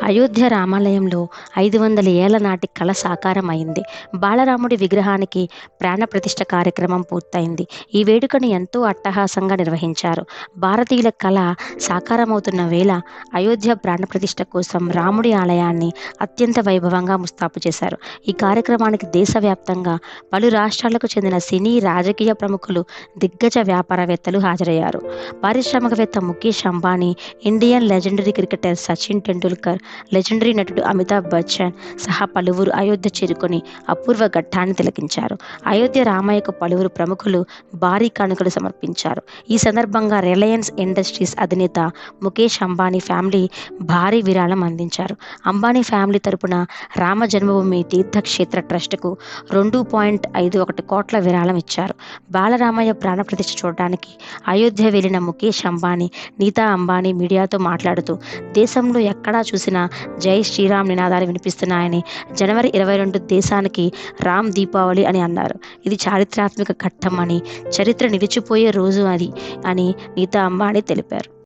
అయోధ్య రామాలయంలో 500 ఏళ్ల నాటి కల సాకారమైంది. బాలరాముడి విగ్రహానికి ప్రాణప్రతిష్ఠ కార్యక్రమం పూర్తయింది. ఈ వేడుకను ఎంతో అట్టహాసంగా నిర్వహించారు. భారతీయుల కల సాకారమవుతున్న వేళ అయోధ్య ప్రాణప్రతిష్ఠ కోసం రాముడి ఆలయాన్ని అత్యంత వైభవంగా ముస్తాబు చేశారు. ఈ కార్యక్రమానికి దేశవ్యాప్తంగా పలు రాష్ట్రాలకు చెందిన సినీ, రాజకీయ ప్రముఖులు, దిగ్గజ వ్యాపారవేత్తలు హాజరయ్యారు. పారిశ్రామికవేత్త Mukesh Ambani, Indian legendary cricketer Sachin Tendulkar, legendary నటుడు అమితాబ్ బచ్చన్ సహా పలువురు అయోధ్య చేరుకొని అపూర్వ ఘట్టాన్ని తిలకించారు. అయోధ్య రామయ్యకు పలువురు ప్రముఖులు భారీ కానుకలు సమర్పించారు. ఈ సందర్భంగా రిలయన్స్ ఇండస్ట్రీస్ అధినేత ముఖేష్ అంబానీ ఫ్యామిలీ భారీ విరాళం అందించారు. అంబానీ ఫ్యామిలీ తరపున రామ జన్మభూమి తీర్థక్షేత్ర ట్రస్టుకు 2.51 కోట్ల విరాళం ఇచ్చారు. బాలరామయ్య ప్రాణప్రతిష్ఠ చూడడానికి అయోధ్య వెళ్లిన ముఖేష్ అంబానీ, నీతా అంబానీ మీడియాతో మాట్లాడుతూ, దేశంలో ఎక్కడా చూసినా జై శ్రీరామ్ నినాదాలు వినిపిస్తున్నాయని, జనవరి 22 దేశానికి రామ్ దీపావళి అని అన్నారు. ఇది చారిత్రాత్మక ఘట్టం అని, చరిత్ర నిలిచిపోయే రోజు అది అని నీతా అంబానీ తెలిపారు.